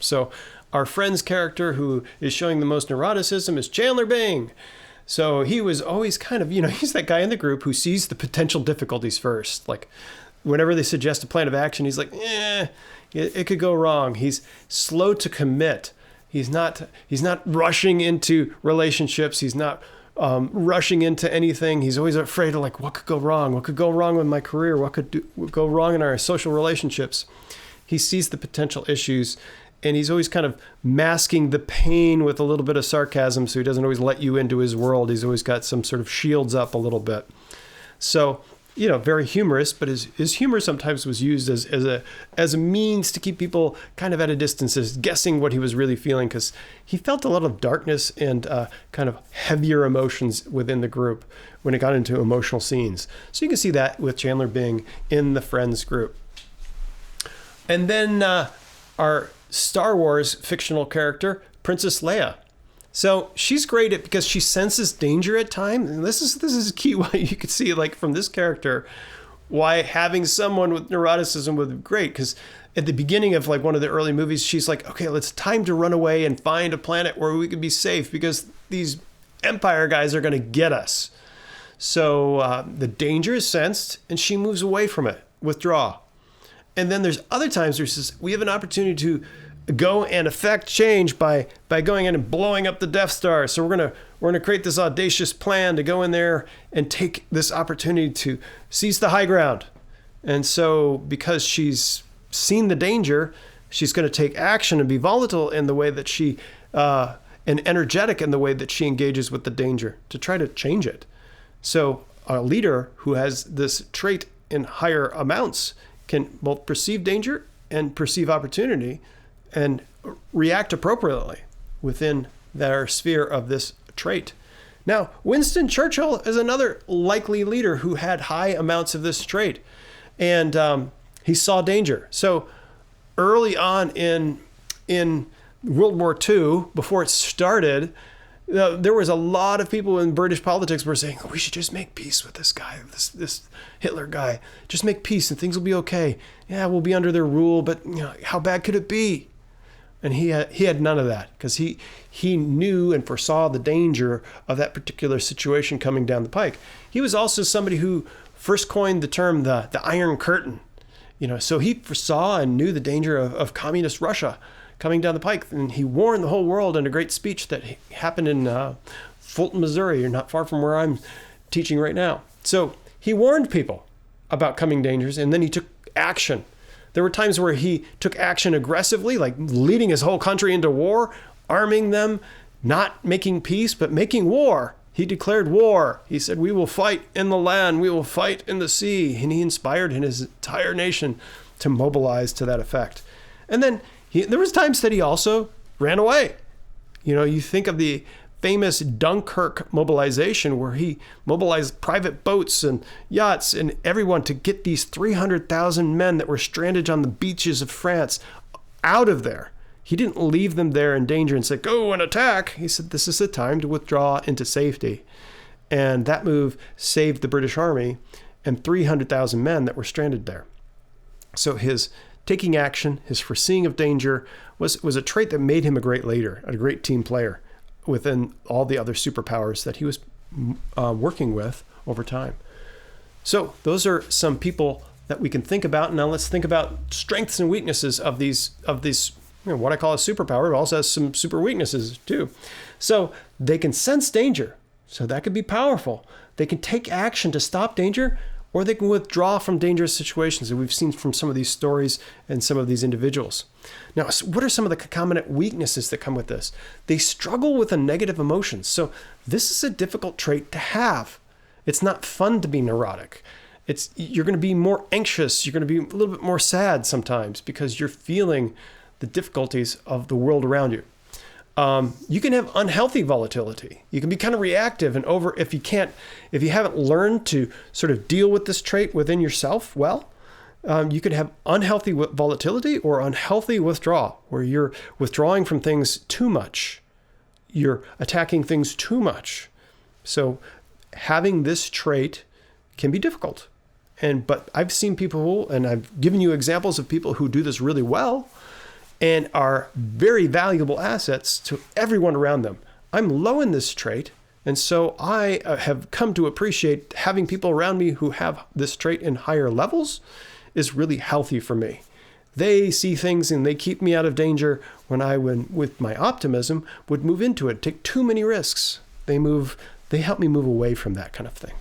So our friend's character who is showing the most neuroticism is Chandler Bing. So he was always kind of, he's that guy in the group who sees the potential difficulties first. Like whenever they suggest a plan of action, he's like, it could go wrong. He's slow to commit. He's not rushing into relationships. He's not rushing into anything. He's always afraid of like, what could go wrong? What could go wrong with my career? What could go wrong in our social relationships? He sees the potential issues, and he's always kind of masking the pain with a little bit of sarcasm, so he doesn't always let you into his world. He's always got some sort of shields up a little bit. So, very humorous, but his humor sometimes was used as a means to keep people kind of at a distance, as guessing what he was really feeling, because he felt a lot of darkness and kind of heavier emotions within the group when it got into emotional scenes. So you can see that with Chandler Bing in the Friends group. And then our Star Wars fictional character, Princess Leia. So she's great at because she senses danger at times. And this is key why you could see like from this character why having someone with neuroticism would be great. Because at the beginning of like one of the early movies, she's like, okay, it's time to run away and find a planet where we can be safe because these Empire guys are going to get us. So the danger is sensed and she moves away from it, withdraw. And then there's other times where she says, we have an opportunity to go and affect change by going in and blowing up the Death Star. So we're gonna create this audacious plan to go in there and take this opportunity to seize the high ground. And so because she's seen the danger, she's going to take action and be volatile in the way that she and energetic in the way that she engages with the danger to try to change it. So a leader who has this trait in higher amounts can both perceive danger and perceive opportunity and react appropriately within their sphere of this trait. Now, Winston Churchill is another likely leader who had high amounts of this trait, and he saw danger. So early on in World War II, before it started, there was a lot of people in British politics were saying, we should just make peace with this guy, this Hitler guy. Just make peace and things will be okay. Yeah, we'll be under their rule, but how bad could it be? And he had none of that because he knew and foresaw the danger of that particular situation coming down the pike. He was also somebody who first coined the term the Iron Curtain. So he foresaw and knew the danger of communist Russia coming down the pike. And he warned the whole world in a great speech that happened in Fulton, Missouri, not far from where I'm teaching right now. So he warned people about coming dangers, and then he took action. There were times where he took action aggressively, like leading his whole country into war, arming them, not making peace, but making war. He declared war. He said, we will fight in the land, we will fight in the sea. And he inspired his entire nation to mobilize to that effect. And then there was times that he also ran away. You think of the famous Dunkirk mobilization where he mobilized private boats and yachts and everyone to get these 300,000 men that were stranded on the beaches of France out of there. He didn't leave them there in danger and say, go and attack. He said, this is the time to withdraw into safety. And that move saved the British Army and 300,000 men that were stranded there. So his taking action, his foreseeing of danger was a trait that made him a great leader, a great team player within all the other superpowers that he was working with over time. So those are some people that we can think about. Now let's think about strengths and weaknesses of these what I call a superpower. It also has some super weaknesses too. So they can sense danger. So that could be powerful. They can take action to stop danger, or they can withdraw from dangerous situations that we've seen from some of these stories and some of these individuals. Now, what are some of the concomitant weaknesses that come with this? They struggle with the negative emotions. So this is a difficult trait to have. It's not fun to be neurotic. You're going to be more anxious. You're going to be a little bit more sad sometimes because you're feeling the difficulties of the world around you. You can have unhealthy volatility. You can be kind of reactive and if you haven't learned to sort of deal with this trait within yourself well, you could have unhealthy volatility or unhealthy withdrawal, where you're withdrawing from things too much. You're attacking things too much. So having this trait can be difficult. But I've seen people, and I've given you examples of people who do this really well, and are very valuable assets to everyone around them. I'm low in this trait, and so I have come to appreciate having people around me who have this trait in higher levels is really healthy for me. They see things and they keep me out of danger when I, with my optimism, would move into it, take too many risks. They help me move away from that kind of thing.